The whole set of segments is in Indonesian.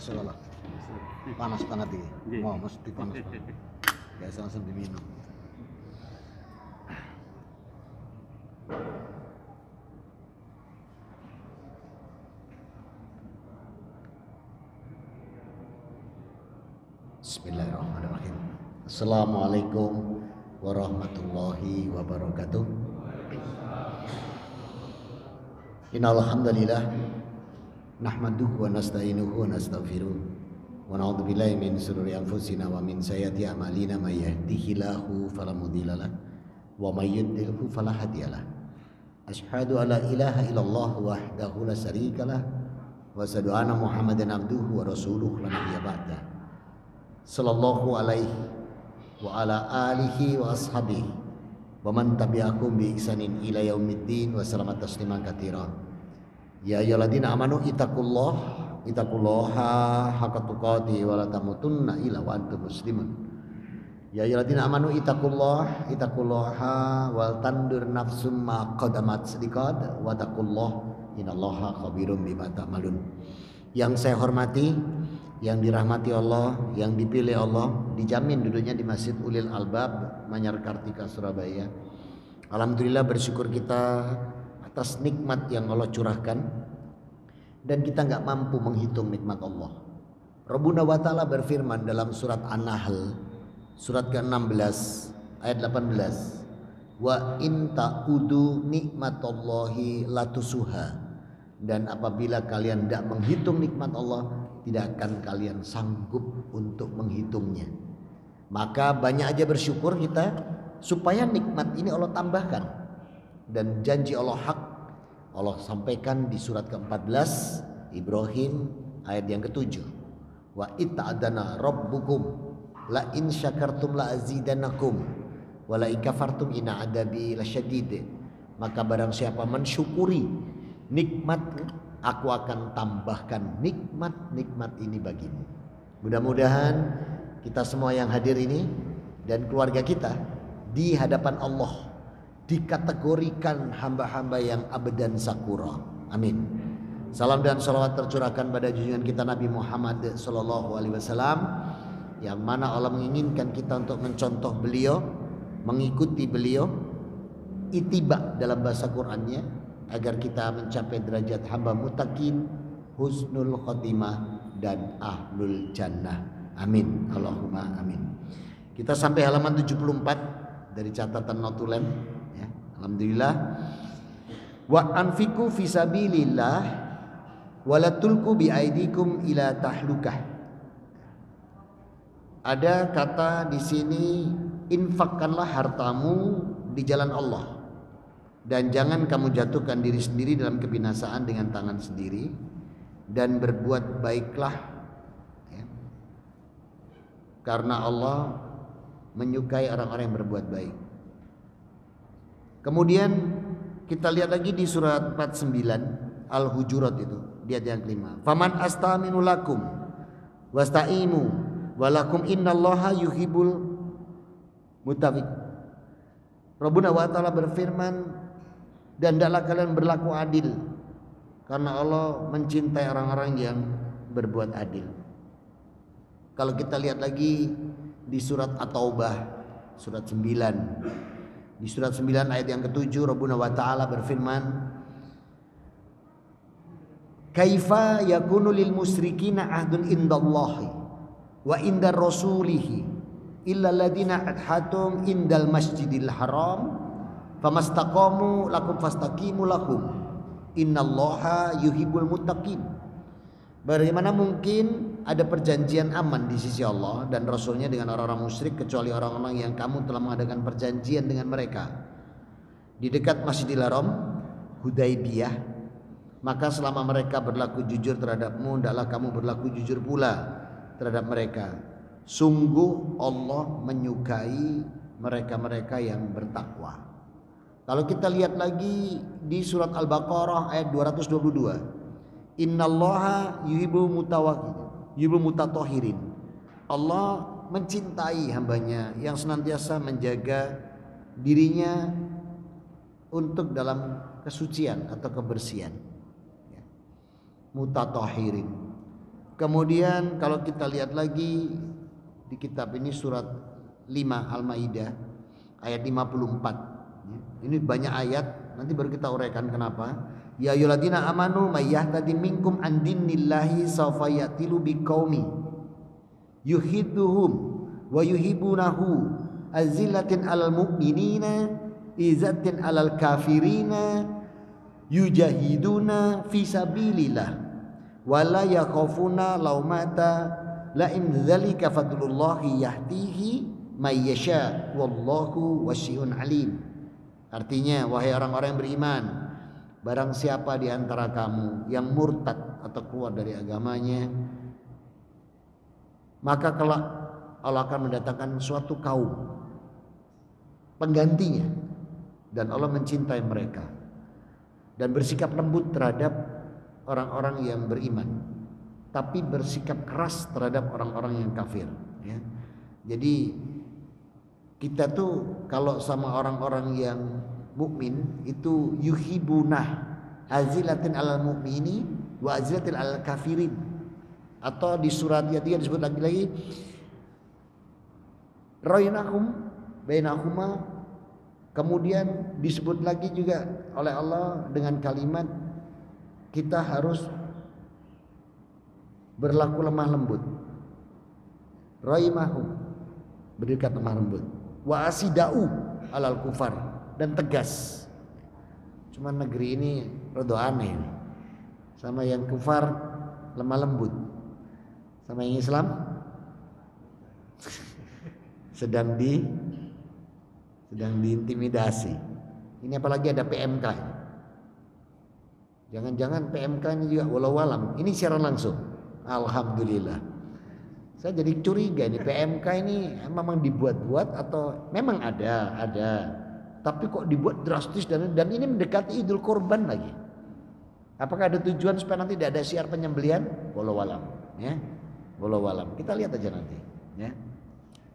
Rasulullah. Panas banget ini. Mau mesti panas banget. Biasa langsung diminum. Bismillahirrahmanirrahim. Assalamualaikum warahmatullahi wabarakatuh. Innal hamdalillah nahmaduhu wa nasta'inuhu wa nastaghfiruh wa na'udzu billahi min shururi anfusina wa min sayyiati a'malina may yahdihillahu fala mudhillalah wa may yudlilhu fala hadiyalah. Asyhadu an la ilaha illallah wahdahu la syarikalah wa asyhadu anna Muhammadan abduhu wa rasuluhu la nabiyya ba'dah. Sallallahu alaihi wa ala alihi wa ashabihi wa man tabi'ahum bi ihsanin ila yaumiddin wa salamat tasliman katsira. Ya ayyuhalladzina amanu ittaqullaha haqqa tuqatih wa la tamutunna illa wa antum muslimun. Ya ayyuhalladzina amanu ittaqullaha wal tandur nafsum ma qaddamat sadiqat wa taqullaha innallaha khabirum bima ta'malun. Yang saya hormati, yang dirahmati Allah, yang dipilih Allah, dijamin duduknya di Masjid Ulil Albab Manyar Kartika Surabaya. Alhamdulillah, bersyukur kita atas nikmat yang Allah curahkan dan kita nggak mampu menghitung nikmat Allah. Rabbuna wa ta'ala berfirman dalam surat An-Nahl surat ke-16 ayat 18, wa in ta'udu nikmatallahi latusuha, dan apabila kalian tidak menghitung nikmat Allah, tidak akan kalian sanggup untuk menghitungnya. Maka banyak aja bersyukur kita supaya nikmat ini Allah tambahkan. Dan janji Allah hak, Allah sampaikan di surat ke-14 Ibrahim ayat yang ke-7, wa ita'adana rabbukum la in syakartum la azidanakum wa la in kafartum inna adabi lasyadid. Maka barang siapa mensyukuri nikmat, aku akan tambahkan nikmat-nikmat ini bagimu. Mudah-mudahan kita semua yang hadir ini dan keluarga kita di hadapan Allah dikategorikan hamba-hamba yang abadan sakura. Amin. Salam dan salawat tercurahkan pada junjungan kita Nabi Muhammad sallallahu alaihi wasallam, yang mana Allah menginginkan kita untuk mencontoh beliau, mengikuti beliau, ittiba dalam bahasa Qur'annya, agar kita mencapai derajat hamba mutakin, husnul khotimah, dan ahlul jannah. Amin. Allahumma amin. Kita sampai halaman 74 dari catatan notulen. Ya, alhamdulillah. Wa anfiqu fisabilillah wa la tulqu bi aidikum ila tahlukah. Ada kata di sini, infakkanlah hartamu di jalan Allah dan jangan kamu jatuhkan diri sendiri dalam kebinasaan dengan tangan sendiri, dan berbuat baiklah, ya, karena Allah menyukai orang-orang yang berbuat baik. Kemudian kita lihat lagi di surat 49 Al-Hujurat, itu di ayat yang kelima, faman astaminu lakum wasta'imu walakum innallaha yuhibbul mutawik. Rabbuna wa ta'ala berfirman, dan hendaklah kalian berlaku adil karena Allah mencintai orang-orang yang berbuat adil. Kalau kita lihat lagi di surat At-Taubah surat 9, di surat 9 ayat yang ke-7, Rabbuna wa ta'ala berfirman, kaifa yakunu lil musyrikina ahdun indallahi wa indar rasulihi illa alladziina adhatum indal masjidil haram famastaqamu lakum fastaqimu lakum innallaha yuhibbul muttaqin. Bagaimana mungkin ada perjanjian aman di sisi Allah dan Rasulnya dengan orang-orang musyrik, kecuali orang-orang yang kamu telah mengadakan perjanjian dengan mereka di dekat Masjidil Haram, Hudaibiyah. Maka selama mereka berlaku jujur terhadapmu, hendaklah kamu berlaku jujur pula terhadap mereka. Sungguh Allah menyukai mereka-mereka yang bertakwa. Kalau kita lihat lagi di surat Al-Baqarah ayat 222, innallaha yuhibbul mutatahhirin. Allah mencintai hambanya yang senantiasa menjaga dirinya untuk dalam kesucian atau kebersihan. Mutatahhirin. Kemudian kalau kita lihat lagi di kitab ini surat 5 Al-Maidah ayat 54. Ini banyak ayat, nanti baru kita uraikan kenapa. Ya ayyuhalladzina amanu may yahtadi minkum an dinillahi sawfa ya'tilu biqaumi yuhibbuhum wa yuhibbunahu azillatin 'alal mu'minina izzatin 'alal kafirina yujahiduna fi sabilillah wala yakhafuna laumata la in dzalika fadlullahi yahdihi may yasha wallahu wasi'un alim. Artinya, wahai orang-orang yang beriman, barang siapa di antara kamu yang murtad atau keluar dari agamanya, maka kelak Allah akan mendatangkan suatu kaum penggantinya dan Allah mencintai mereka dan bersikap lembut terhadap orang-orang yang beriman, tapi bersikap keras terhadap orang-orang yang kafir, ya. Jadi kita tuh kalau sama orang-orang yang mukmin itu yuhibunah azilatin alal mu'mini wa azilatin alal kafirin, atau di surat yang 3 disebut lagi rainahum bainahuma. Kemudian disebut lagi juga oleh Allah dengan kalimat kita harus berlaku lemah lembut, raimahum berdekat lemah lembut, wa asidau alal kufar dan tegas. Cuman negeri ini rada aneh nih. Sama yang kufar lemah lembut, sama yang Islam sedang diintimidasi. Ini apalagi ada PMK. Jangan-jangan PMK ini juga walau alam. Ini siaran langsung. Alhamdulillah. Saya jadi curiga nih, PMK ini memang dibuat-buat atau memang ada. Tapi kok dibuat drastis dan ini mendekati Idul Kurban lagi. Apakah ada tujuan supaya nanti tidak ada siar penyembelihan? Walau alam, ya. Walau alam. Kita lihat aja nanti, ya.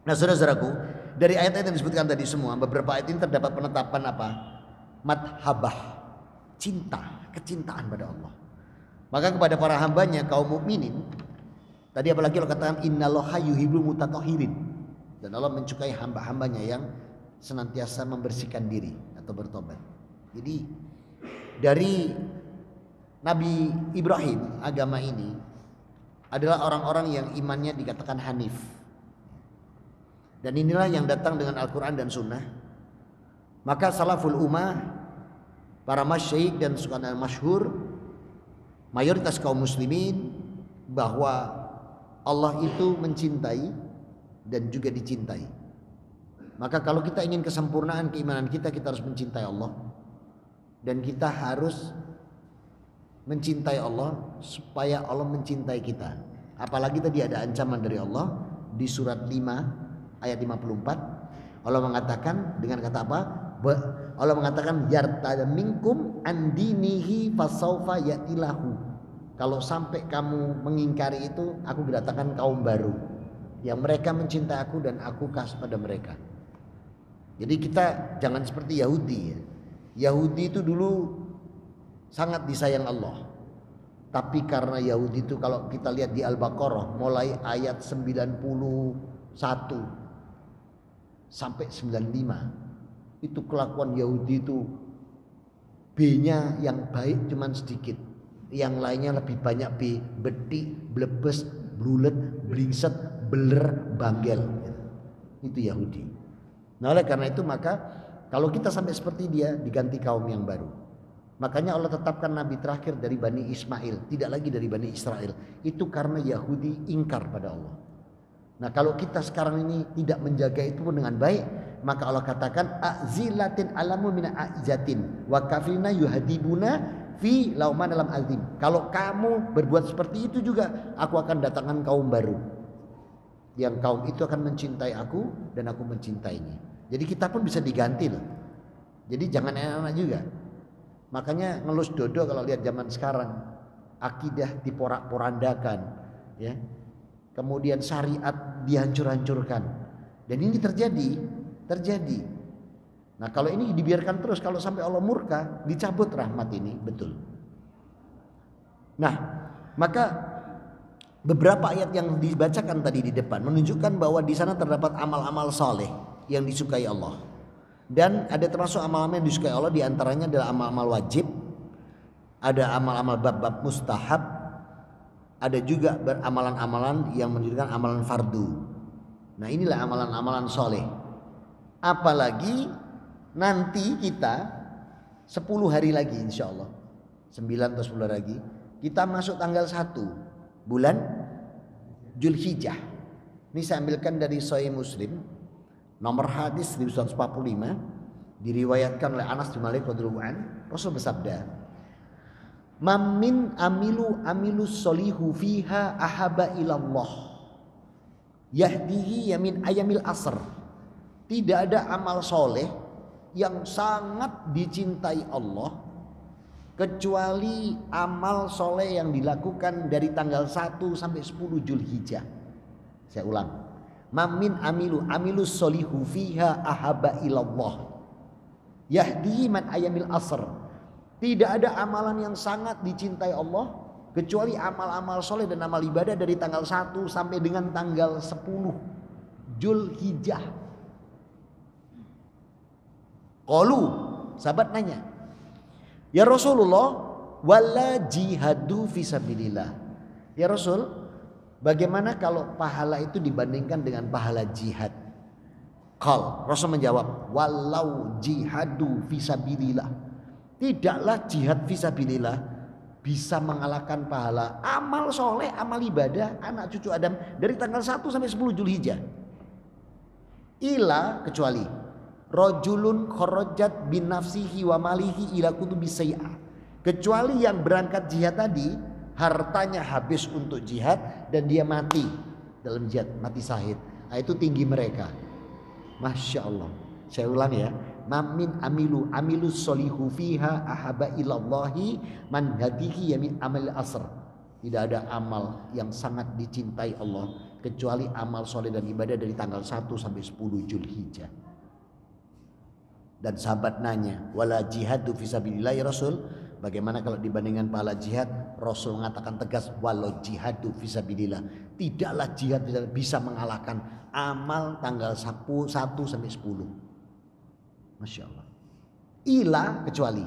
Nah, saudara-saudaraku, dari ayat-ayat yang disebutkan tadi semua, beberapa ayat ini terdapat penetapan apa? Madhabah, cinta, kecintaan pada Allah. Maka kepada para hambanya kaum mukminin, tadi apalagi Allah katakan innallaha yuhibbul mutatahhirin, dan Allah mencukai hamba-hambanya yang senantiasa membersihkan diri atau bertobat. Jadi dari Nabi Ibrahim, agama ini adalah orang-orang yang imannya dikatakan hanif. Dan inilah yang datang dengan Al-Quran dan Sunnah. Maka salaful ummah, para masyayikh dan sukan masyhur, mayoritas kaum muslimin, bahwa Allah itu mencintai dan juga dicintai. Maka kalau kita ingin kesempurnaan keimanan kita harus mencintai Allah. Dan kita harus mencintai Allah supaya Allah mencintai kita. Apalagi tadi ada ancaman dari Allah di surat 5 ayat 54. Allah mengatakan dengan kata apa? Allah mengatakan yartada minkum andinihi fasaufa yatilahu. Kalau sampai kamu mengingkari itu, aku datangkan kaum baru yang mereka mencintai aku dan aku kasih pada mereka. Jadi kita jangan seperti Yahudi, ya. Yahudi itu dulu sangat disayang Allah. Tapi karena Yahudi itu kalau kita lihat di Al-Baqarah mulai ayat 91 sampai 95, itu kelakuan Yahudi itu B-nya yang baik cuman sedikit, yang lainnya lebih banyak B, betik, blebes, blulet, blingset, beler, banggel. Itu Yahudi. Nah, oleh karena itu maka kalau kita sampai seperti dia, diganti kaum yang baru. Makanya Allah tetapkan nabi terakhir dari Bani Ismail, tidak lagi dari Bani Israel. Itu karena Yahudi ingkar pada Allah. Nah, kalau kita sekarang ini tidak menjaga itu pun dengan baik, maka Allah katakan azilatin alamu mina aizatin wa kafirina yuhadibuna fi lauman dalam azim. Kalau kamu berbuat seperti itu juga, aku akan datangkan kaum baru. Yang kaum itu akan mencintai aku dan aku mencintainya. Jadi kita pun bisa diganti loh. Jadi jangan enak-enak juga. Makanya ngelus dodo kalau lihat zaman sekarang, akidah diporak-porandakan, ya. Kemudian syariat dihancur-hancurkan. Dan ini terjadi. Nah, kalau ini dibiarkan terus, kalau sampai Allah murka, dicabut rahmat ini, betul. Nah, maka beberapa ayat yang dibacakan tadi di depan menunjukkan bahwa di sana terdapat amal-amal saleh yang disukai Allah. Dan ada termasuk amal-amal yang disukai Allah, di antaranya adalah amal-amal wajib, ada amal-amal bab-bab mustahab, ada juga amalan-amalan yang menunjukkan amalan fardu. Nah, inilah amalan-amalan soleh. Apalagi nanti kita 10 hari lagi insya Allah, 9 atau 10 hari lagi kita masuk tanggal 1 bulan Zulhijjah. Ini saya ambilkan dari Sahih Muslim, nomor hadis 1145, diriwayatkan oleh Anas bin Malik radhiyallahu anhu. Rasul bersabda, "Mamin amilu solihu fiha ahaba ilallah yahdihi yamin ayamil asr." Tidak ada amal soleh yang sangat dicintai Allah kecuali amal soleh yang dilakukan dari tanggal 1 sampai 10 Zulhijjah. Saya ulang, mamin amilu solihu fiha ahaba ilallah yahdihi man ayamil asr. Tidak ada amalan yang sangat dicintai Allah kecuali amal-amal soleh dan amal ibadah dari tanggal 1 sampai dengan tanggal 10 Zulhijjah. Qalu, sahabat nanya, ya Rasulullah, wala jihadu fisabilillah. Ya Rasul, bagaimana kalau pahala itu dibandingkan dengan pahala jihad? Qal, Rasul menjawab, walau jihadu fisabilillah, tidaklah jihad fisabilillah bisa mengalahkan pahala amal soleh, amal ibadah anak cucu Adam dari tanggal 1 sampai 10 Zulhijjah. Ila, kecuali rajulun kharajat bin nafsihi wa malihi ila kutubi sayyi'ah. Kecuali yang berangkat jihad tadi hartanya habis untuk jihad dan dia mati dalam jihad, mati syahid. Nah, itu tinggi mereka. Masya Allah. Saya ulang ya. Mamin amilu solihu fiha ahaba ilallahi man hadihi yamin amal asr. Tidak ada amal yang sangat dicintai Allah kecuali amal soleh dan ibadah dari tanggal 1 sampai 10 Zulhijjah. Dan sahabat nanya, wala jihadu fisabilillah ya Rasul, bagaimana kalau dibandingkan pahala jihad? Rasul mengatakan tegas, walau jihadu fisabilillah, tidaklah jihad bisa mengalahkan amal tanggal 1 sampai 10. Masya Allah. Ila, kecuali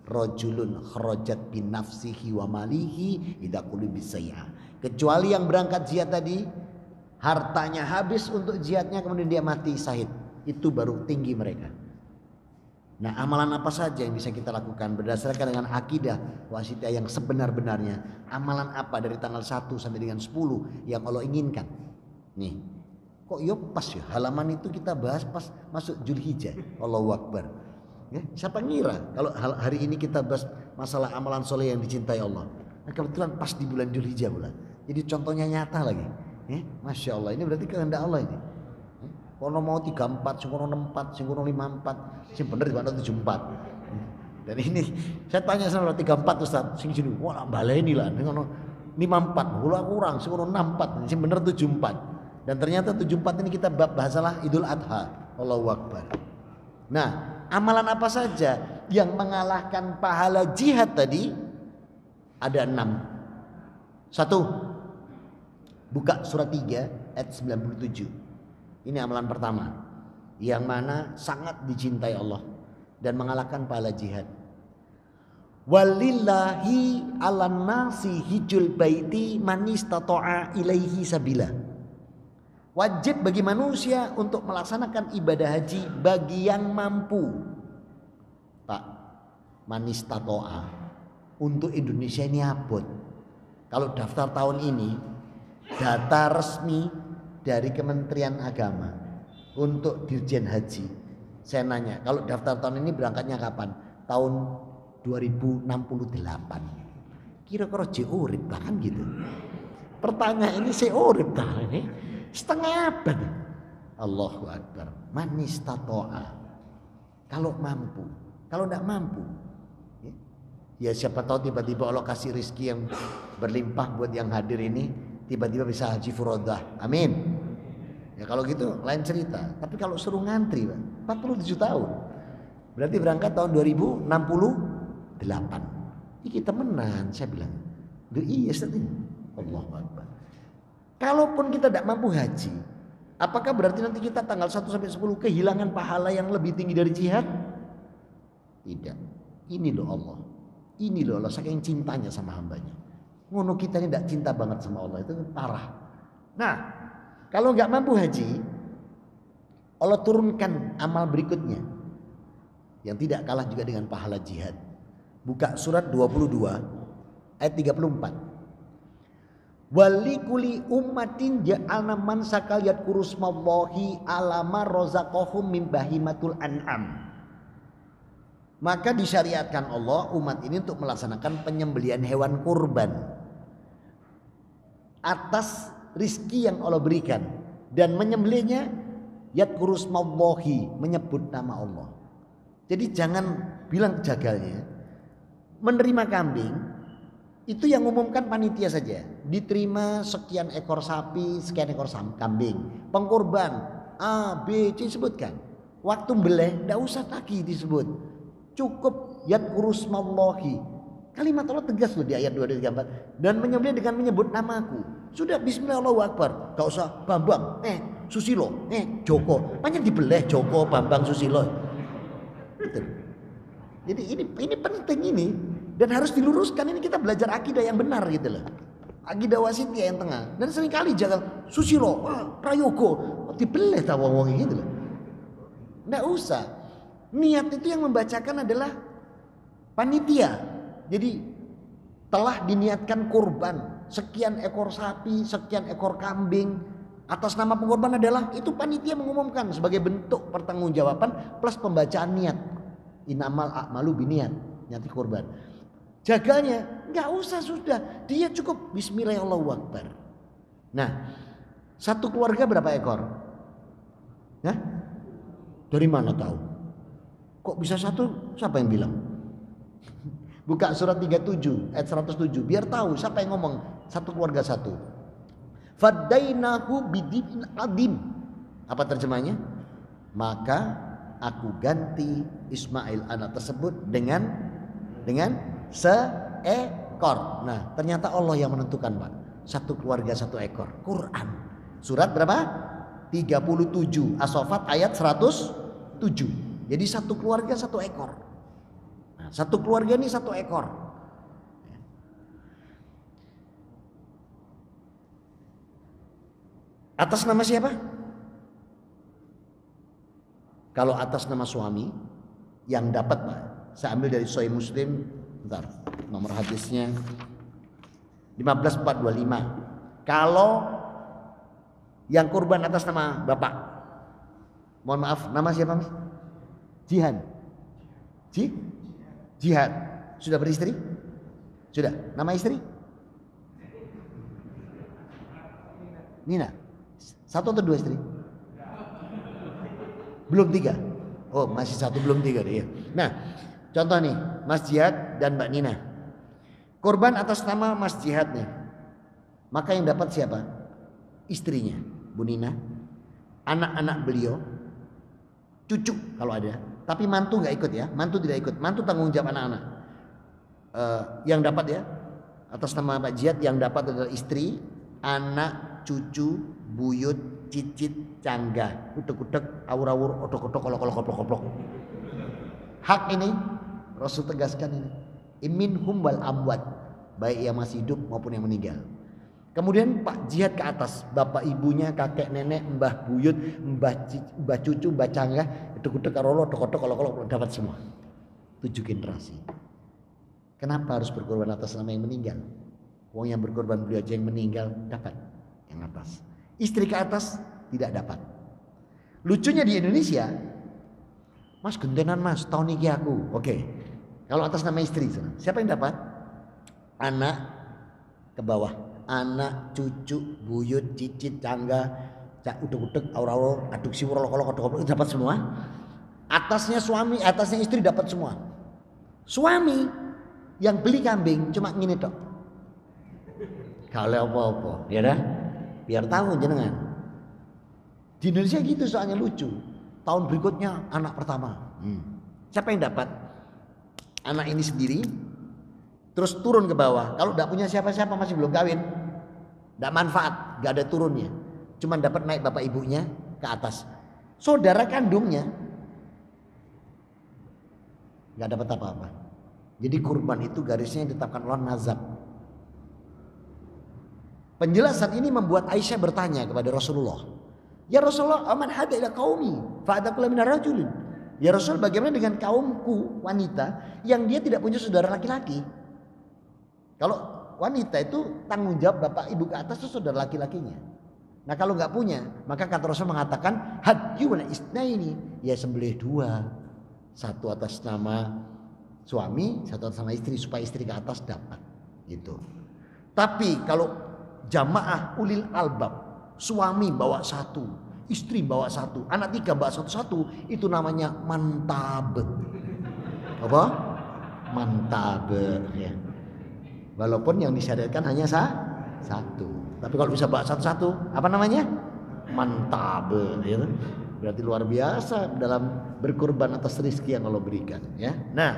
rajulun kharajat bin nafsihi wa malihi ida qulubi sayyi'ah. Kecuali yang berangkat jihad tadi hartanya habis untuk jihadnya kemudian dia mati syahid. Itu baru tinggi mereka. Nah, amalan apa saja yang bisa kita lakukan berdasarkan dengan akidah wasitiyah yang sebenar-benarnya? Amalan apa dari tanggal 1 sampai dengan 10 yang Allah inginkan? Nih, kok pas ya halaman itu kita bahas pas masuk Zulhijjah. Allahu Akbar. Ya, siapa ngira kalau hari ini kita bahas masalah amalan soleh yang dicintai Allah. Nah, kebetulan pas di bulan Zulhijjah pula. Jadi contohnya nyata lagi. Ya, Masya Allah, ini berarti kehendak Allah ini. Kono mau 34, sing kono 64, sing kono 54, sing bener di mana 74. Dan ini saya tanya sama 34 Ustaz, sing sini, wah baleni lah, sing kono 54, kula kurang, sing kono 64, sing bener 74. Dan ternyata 74 ini kita bahasalah Idul Adha. Allahu Akbar. Nah, amalan apa saja yang mengalahkan pahala jihad tadi? Ada 6. 1. Buka surat 3 ayat 97. Ini amalan pertama yang mana sangat dicintai Allah dan mengalahkan pahala jihad. Walillahi 'alan nasi hijjul baiti man istata'a ilaihi sabila. Wajib bagi manusia untuk melaksanakan ibadah haji bagi yang mampu. Pak, man istata'a untuk Indonesia ini abot. Kalau daftar tahun ini data resmi dari Kementerian Agama untuk Dirjen Haji. Saya nanya, kalau daftar tahun ini berangkatnya kapan? Tahun 2068. Kira-kira urip kan gitu. Pertanyaan ini urip ta ini? Setengah abad. Allahu Akbar. Man istata'a. Kalau mampu, kalau tidak mampu. Ya siapa tahu tiba-tiba Allah kasih rezeki yang berlimpah buat yang hadir ini, tiba-tiba bisa haji furodah. Amin. Ya kalau gitu lain cerita. Tapi kalau suruh ngantri 47 tahun, berarti berangkat tahun 2068. Ini kita temenan, saya bilang. Iya Ustaz. Allahu Akbar. Kalaupun kita tidak mampu haji, apakah berarti nanti kita tanggal 1 sampai 10 kehilangan pahala yang lebih tinggi dari jihad? Tidak. Ini loh Allah. Ini loh Allah saking cintanya sama hambanya. Ngono kita ini tidak cinta banget sama Allah, itu parah. Nah, kalau nggak mampu haji, Allah turunkan amal berikutnya yang tidak kalah juga dengan pahala jihad. Buka surat 22 ayat 34. Walikuli ummatin ja'alna mansakal yadhkuru smallahi alama razaqahum min bahimatul an'am. Maka disyariatkan Allah umat ini untuk melaksanakan penyembelihan hewan kurban atas rizki yang Allah berikan, dan menyembelihnya yadhkuru smallahi, menyebut nama Allah. Jadi jangan bilang jagalnya menerima kambing itu yang umumkan panitia saja, diterima sekian ekor sapi, sekian ekor kambing. Pengkorban A, B, C sebutkan. Waktu beleh tidak usah lagi disebut, cukup yadhkuru smallahi. Kalimat Allah tegas loh di ayat 234. Dan menyembelih dengan menyebut namaku. Sudah bismillah Allahu akbar, gak usah Bambang, Susilo, Joko. Banyak dibeleh Joko, Bambang, Susilo. Gitu. Jadi ini penting ini. Dan harus diluruskan, ini kita belajar akidah yang benar gitu loh. Akidah wasitiyah yang tengah. Dan seringkali jangan Susilo, Prayogo, dibeleh tahu wong gitu loh. Nggak usah. Niat itu yang membacakan adalah panitia. Jadi telah diniatkan kurban sekian ekor sapi, sekian ekor kambing atas nama pengorban adalah itu panitia mengumumkan sebagai bentuk pertanggungjawaban plus pembacaan niat. Inamal a'malu biniat, nyati kurban. Jaganya nggak usah, sudah dia cukup bismillahirrahmanirrahim. Nah, satu keluarga berapa ekor? Nah, dari mana tahu? Kok bisa satu? Siapa yang bilang? Buka surat 37 ayat 107 biar tahu siapa yang ngomong satu keluarga satu. Fadainahu bidin adim. Apa terjemahnya? Maka aku ganti Ismail anak tersebut dengan seekor. Nah, ternyata Allah yang menentukan, Pak. Satu keluarga satu ekor. Quran. Surat berapa? 37. As-Saffat ayat 107. Jadi satu keluarga satu ekor. Nah, satu keluarga ini satu ekor. Atas nama siapa? Kalau atas nama suami yang dapat, Pak. Saya ambil dari Sahih Muslim. Bentar, nomor hadisnya 15425. Kalau yang kurban atas nama bapak, mohon maaf, nama siapa, Mas? Jihan. Jihad. Sudah beristri? Sudah. Nama istri? Nina. Satu atau dua istri? Belum tiga. Oh, masih satu, belum tiga deh. Nah, contoh nih, Mas Jihad dan Mbak Nina. Korban atas nama Mas Jihad nih. Maka yang dapat siapa? Istrinya, Bu Nina. Anak-anak beliau. Cucu kalau ada. Tapi mantu nggak ikut ya. Mantu tidak ikut. Mantu tanggung jawab anak-anak. Yang dapat ya. Atas nama Pak Jihad yang dapat adalah istri, anak, cucu, buyut, cicit, cangga, utek-utek, awur-awur, odok-odok, kolok-kolok. Hak ini Rasul tegaskan ini. Minhum wal amwat, baik yang masih hidup maupun yang meninggal. Kemudian Pak Jihad ke atas, bapak ibunya, kakek nenek, mbah buyut, mbah cucu, mbah cangga, utek-utek, karolo, odok-odok, kolok-kolok dapat semua. 7 generasi. Kenapa harus berkorban atas nama yang meninggal? Wong yang berkorban beliau aja yang meninggal dapat yang atas. Istri ke atas tidak dapat. Lucunya di Indonesia, Mas gentenan Mas, tahun ini aku. Oke. Kalau atas nama istri, siapa yang dapat? Anak ke bawah. Anak, cucu, buyut, cicit, cangga, udek-udek, aur-aur, aduk siwur, kolok-kolok, dapat semua. Atasnya suami, atasnya istri dapat semua. Suami yang beli kambing cuma ngini tok. Kalau apa-apa, ya dah. Biar tahu jenengan. Di Indonesia gitu soalnya lucu. Tahun berikutnya anak pertama. Siapa yang dapat? Anak ini sendiri. Terus turun ke bawah. Kalau tidak punya siapa-siapa masih belum kawin. Tidak manfaat, gak ada turunnya. Cuma dapat naik bapak ibunya ke atas. Saudara kandungnya gak dapat apa-apa. Jadi kurban itu garisnya yang ditetapkan Allah nazab. Penjelasan ini membuat Aisyah bertanya kepada Rasulullah. Ya Rasulullah, aman hada ila qaumi fa'adakula minar rajulin. Ya Rasul, bagaimana dengan kaumku wanita yang dia tidak punya saudara laki-laki? Kalau wanita itu tanggung jawab bapak ibu ke atas itu saudara laki-lakinya. Nah kalau nggak punya, maka kata Rasul mengatakan hadyuna isnaini, ya sembelih dua, satu atas nama suami, satu atas nama istri supaya istri ke atas dapat. Gitu. Tapi kalau jamaah ulil albab, suami bawa satu, istri bawa satu, anak tiga bawa satu-satu, itu namanya mantab. Apa? Mantab. Ya. Walaupun yang disyariatkan hanya satu. Tapi kalau bisa bawa satu-satu, apa namanya? Mantab. Ya. Berarti luar biasa dalam berkorban atas rezeki yang Allah berikan. Ya. Nah,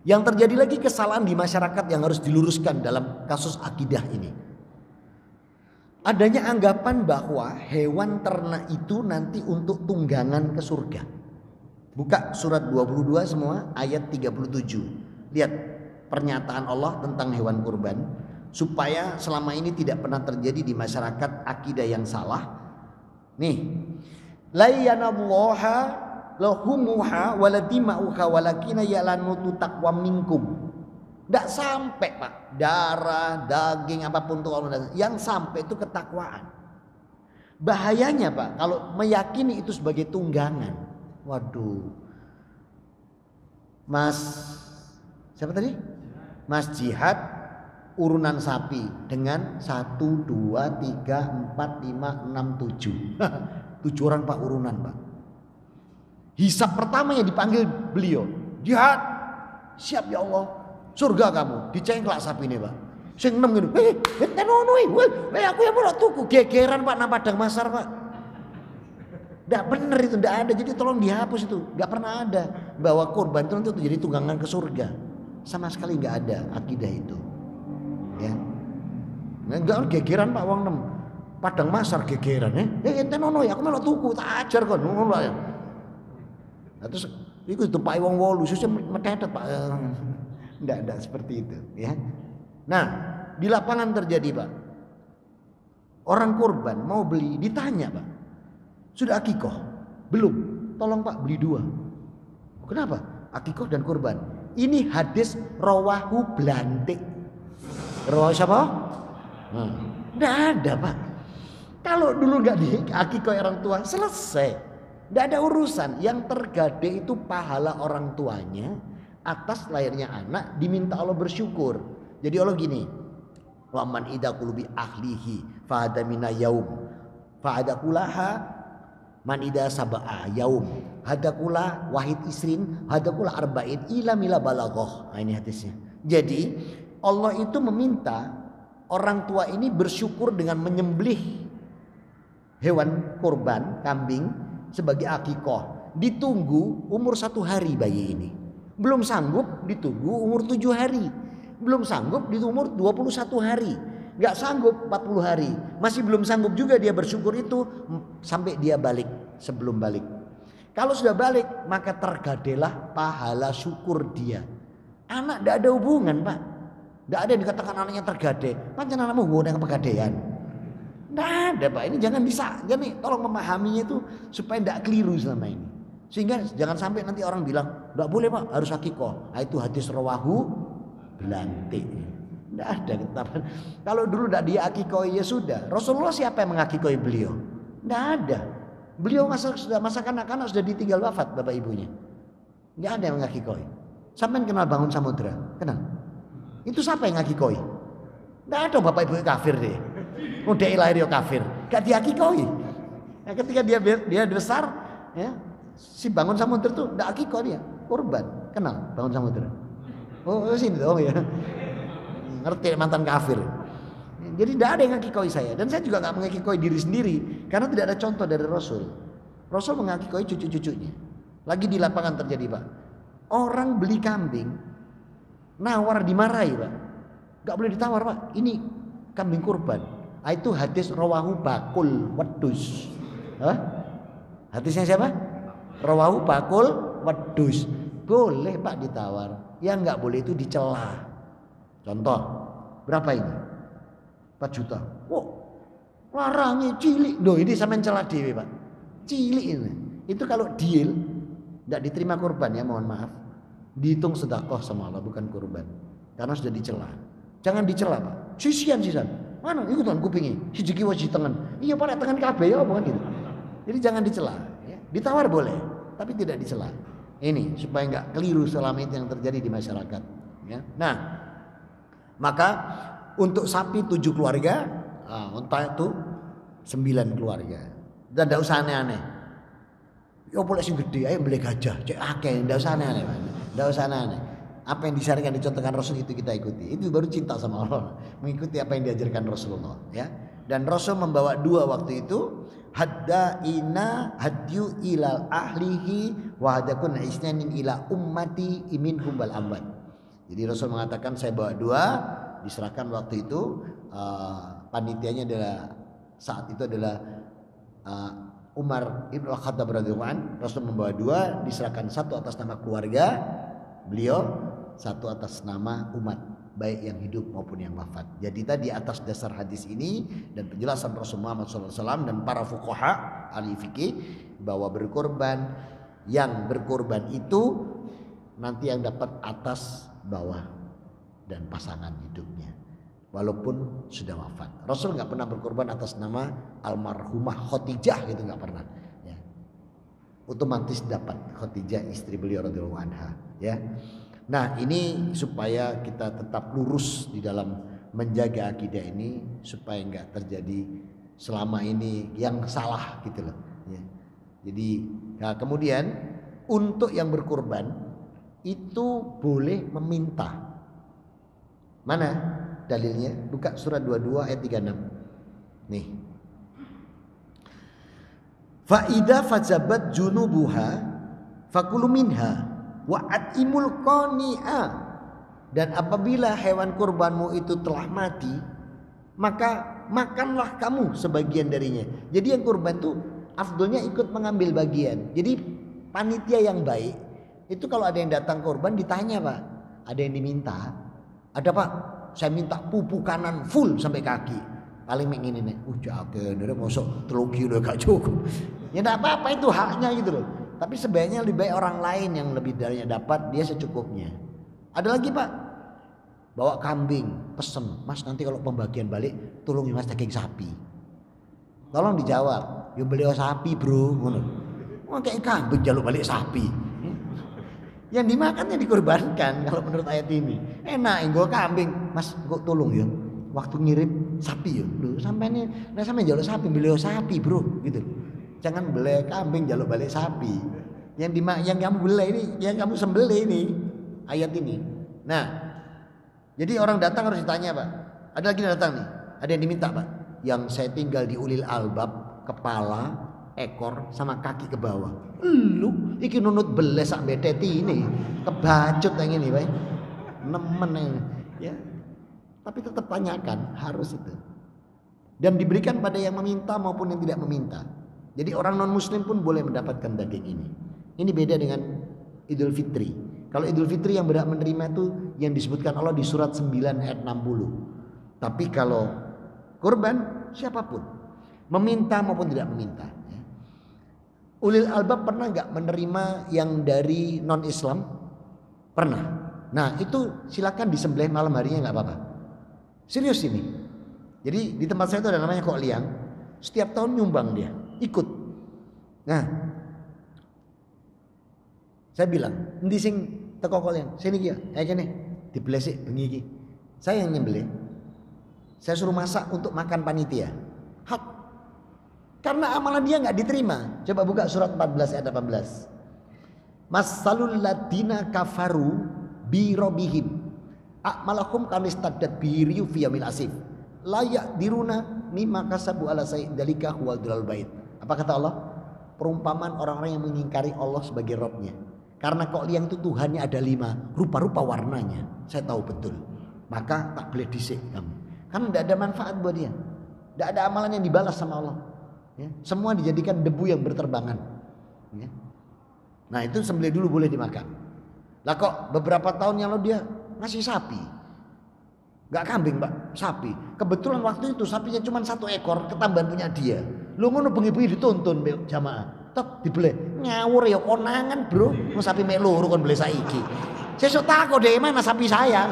yang terjadi lagi kesalahan di masyarakat yang harus diluruskan dalam kasus akidah ini. Adanya anggapan bahwa hewan ternak itu nanti untuk tunggangan ke surga. Buka surat 22 semua ayat 37. Lihat pernyataan Allah tentang hewan kurban. Supaya selama ini tidak pernah terjadi di masyarakat akidah yang salah. Nih. La yanallaha lahumuha waladima'uha walakina ya'lanutu taqwa minkum. Tidak sampai Pak, darah, daging, apapun itu yang sampai itu ketakwaan. Bahayanya Pak, kalau meyakini itu sebagai tunggangan. Waduh, siapa tadi? Mas Jihad urunan sapi dengan 1, 2, 3, 4, 5, 6, 7 7 orang Pak urunan Pak. Hisab pertama yang dipanggil beliau, Jihad, siap ya Allah. Surga kamu, dicengklak sapi ini Pak. Sing 6 gitu. Aku yang mau tuku gegeran Pak nang padang masar Pak. Enggak bener itu, enggak ada. Jadi tolong dihapus itu. Enggak pernah ada bahwa kurban itu nanti jadi tunggangan ke surga. Sama sekali enggak ada akidah itu. Ya. Enggak gegeran Pak wong 6. Padang masar gegeran ente nono ya aku mau tuku tak ajar kon ngono ya. Nah, terus iku ditempai wong 8 susah metetet Pak. Enggak seperti itu ya. Nah di lapangan terjadi Pak, orang kurban mau beli ditanya Pak, sudah akikoh? Belum, tolong Pak beli 2. Kenapa? Akikoh dan kurban. Ini hadis rawahu Blantik. Rawahu siapa? Enggak ada Pak. Kalau dulu enggak di akikoh orang tua selesai, enggak ada urusan. Yang tergade itu pahala orang tuanya atas lahirnya anak, diminta Allah bersyukur. Jadi Allah gini, wa man idza qulubi ahlihi fa hada mina yaum fa hada kulaha man idza sab'a yaum hada kula wahid isrin hada kula arba'in ila mila balaghah. Nah, ini hadisnya. Jadi Allah itu meminta orang tua ini bersyukur dengan menyembelih hewan kurban kambing sebagai akikoh. Ditunggu umur 1 hari bayi ini. Belum sanggup ditunggu umur 7 hari. Belum sanggup di umur 21 hari. Gak sanggup 40 hari. Masih belum sanggup juga dia bersyukur itu sampai dia balik. Sebelum balik. Kalau sudah balik maka tergadelah pahala syukur dia. Anak gak ada hubungan Pak. Gak ada yang dikatakan anaknya tergade. Pancen anakmu gue yang pegadean. Gak ada Pak. Ini jangan jadi tolong memahaminya itu supaya gak keliru selama ini. Sehingga jangan sampai nanti orang bilang enggak boleh Pak, harus akikoh. Nah, itu hadis rawahu Blantik. Enggak ada ketetapan. Kalau dulu enggak dia akikoh ya sudah. Rasulullah siapa yang mengakikohi beliau? Enggak ada. Beliau sudah masa kanak-kanak sudah ditinggal wafat bapak ibunya. Enggak ada yang mengakikohi. Sampai kenal Bangun Samudra? Kenal? Itu siapa yang ngakikohi? Enggak ada bapak ibu kafir deh. Udah lahir kafir. Enggak diakikohi. Nah, ketika dia besar ya, si Bangun Samudra tuh enggak akikoh dia, kurban. Kenal Bangun Samudra? Oh sini dong ya. Ngerti mantan kafir. Jadi tidak ada yang ngakikohi saya. Dan saya juga gak mengakikohi diri sendiri. Karena tidak ada contoh dari Rasul. Rasul mengakikohi cucu-cucunya. Lagi di lapangan terjadi Pak. Orang beli kambing. Nawar dimarahi Pak. Gak boleh ditawar Pak. Ini kambing kurban. Itu hadis rawahu Bakul Wadus. Hadisnya siapa? Rawahu Bakul Wadus. Boleh Pak ditawar. Yang nggak boleh itu dicela. Contoh, berapa ini? 4 juta. Larangnya cilik. Loh ini sampean celah dewe Pak. Cilik ini. Itu kalau deal tidak diterima kurban ya, mohon maaf. Dihitung sedekah sama Allah, bukan kurban. Karena sudah dicela. Jangan dicela Pak. Sisian. Mana ikutan kupingi. Siji kiwa siji tengen. Iya Pak, tengen kabeh ya bukan gitu. Jadi jangan dicela ya. Ditawar boleh, tapi tidak dicela. Ini supaya enggak keliru selama itu yang terjadi di masyarakat ya. Nah, maka untuk sapi 7 keluarga, unta itu 9 keluarga. Dan tidak usah aneh-aneh. Ya boleh sing gede, ayo beli gajah, cek akeh, tidak usah aneh-aneh. Tidak usah aneh-aneh. Apa yang disyariatkan dicontohkan Rasul itu kita ikuti. Itu baru cinta sama Allah. Mengikuti apa yang diajarkan Rasulullah ya. Dan Rasul membawa 2 waktu itu. Haddaina hadyu ilal ahlihi wa hadakun isnanin ila ummati imin humbal ambat. Jadi Rasul mengatakan saya bawa 2, diserahkan waktu itu panitianya adalah saat itu adalah Umar Ibn Khattab radhiyallahu anhu. Rasul membawa 2, diserahkan 1 atas nama keluarga beliau, 1 atas nama umat, baik yang hidup maupun yang wafat. Jadi tadi atas dasar hadis ini dan penjelasan Rasul Muhammad SAW dan para fuqaha ahli fikih bahwa yang berkorban itu nanti yang dapat atas bawah dan pasangan hidupnya walaupun sudah wafat. Rasul nggak pernah berkorban atas nama almarhumah Khadijah, gitu nggak pernah ya. Otomatis dapat Khadijah istri beliau radhiyallahu anha ya. Nah ini supaya kita tetap lurus di dalam menjaga akidah ini supaya nggak terjadi selama ini yang salah gitu loh ya. Jadi nah kemudian untuk yang berkorban itu boleh meminta. Mana dalilnya? Buka surat 22 ayat 36 nih. Fa'idha fajabat junubuha fakulu minha wa'atimul qani'a. Dan apabila hewan kurbanmu itu telah mati, maka makanlah kamu sebagian darinya. Jadi yang kurban itu afdolnya ikut mengambil bagian. Jadi panitia yang baik itu kalau ada yang datang kurban ditanya Pak, ada yang diminta? Ada Pak, saya minta pupu kanan full sampai kaki. Paling ingin ini, jaga, mosok 3 kilo gak cukup. Ya enggak apa-apa, itu haknya gitu loh. Tapi sebaiknya lebih baik orang lain yang lebih darinya dapat, dia secukupnya. Ada lagi Pak, bawa kambing, pesen, Mas nanti kalau pembagian balik tolong Mas daging sapi. Tolong dijawab, yo beli sapi bro, ngono. Wong kayak kambing jaluk balik sapi. Yang dimakannya dikorbankan kalau menurut ayat ini. Enak nggo kambing, Mas kok tolong ya. Waktu ngirim sapi ya. Lho sampeyan nek sampeyan jaluk sapi beli sapi, Bro, gitu. Jangan beli kambing jaluk balik sapi. Yang kamu beli ini, yang kamu sembelih ini ayat ini. Nah, jadi orang datang harus ditanya, Pak. Ada lagi yang datang nih. Ada yang diminta, Pak. Yang saya tinggal di ulil albab, kepala, ekor sama kaki ke bawah. Lu iki nunut beles sak beteti ini. Kebacut yang ini, Pak. Nemen ini. Ya. Tapi tetap tanyakan, harus itu. Dan diberikan pada yang meminta maupun yang tidak meminta. Jadi orang non muslim pun boleh mendapatkan daging ini. Ini beda dengan Idul Fitri. Kalau Idul Fitri yang berhak menerima itu yang disebutkan Allah di surat 9 ayat 60. Tapi kalau kurban siapapun, meminta maupun tidak meminta. Ulil albab pernah nggak menerima yang dari non Islam? Pernah. Nah itu silakan disembelih malam harinya nggak apa-apa. Serius ini. Jadi di tempat saya itu ada namanya Kok Liang. Setiap tahun nyumbang dia, ikut. Nah, saya bilang, "Endi sing teko Kok Liang? Sini iki ya, kene dibelesik bengi iki." Saya yang nyembelih. Saya suruh masak untuk makan panitia. Hak. Karena amalan dia nggak diterima. Coba buka surat 14 ayat 18. Masalul ladina kafaru bi rabbihim a'malakum kamistadat biriu fi yamil asif layak diruna mimma kasabu ala sayyid dalika huwal dalal bait. Apa kata Allah? Perumpamaan orang-orang yang mengingkari Allah sebagai Rabbnya. Karena Kok Liang itu Tuhannya ada 5, rupa-rupa warnanya. Saya tahu betul. Maka tak boleh disik kamu. Karena tidak ada manfaat buat dia. Tidak ada amalan yang dibalas sama Allah. Ya. Semua dijadikan debu yang berterbangan. Ya. Nah itu sembelih dulu boleh dimakan. Lah kok beberapa tahun yang lalu dia ngasih sapi. Gak kambing Pak, sapi. Kebetulan waktu itu sapinya cuma 1 ekor, ketambahan punya dia. Lu ngono bengi-bengi dituntun jamaah. Tek dibeli. Ngawur ya konangan bro. Mau sapi mek loro kon beli saiki. Sesuk takut deh mana sapi saya.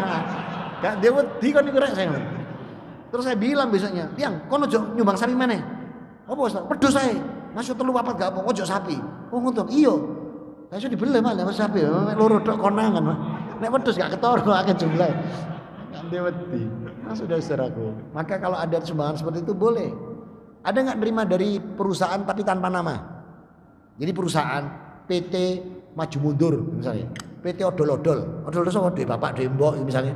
Gak dia wedi kon iku rek saya. Terus saya bilang besoknya, "Tiang, kono ojo nyumbang sapi mana?" "Apa Ustaz? Wedhus saya. Masuk 3 4 gak apa, ojo sapi." "Oh ngono." "Iya." Saya sudah dibeli malah sapi, mek loro tok konangan. Nek wedhus gak ketoro akeh jumlah. Dia wedi. Nah, sudah saudaraku. Maka kalau ada sumbangan seperti itu boleh. Ada nggak nerima dari perusahaan tapi tanpa nama? Jadi perusahaan PT Maju Mundur misalnya, PT Odol-odol sama duit bapak duit mbok misalnya.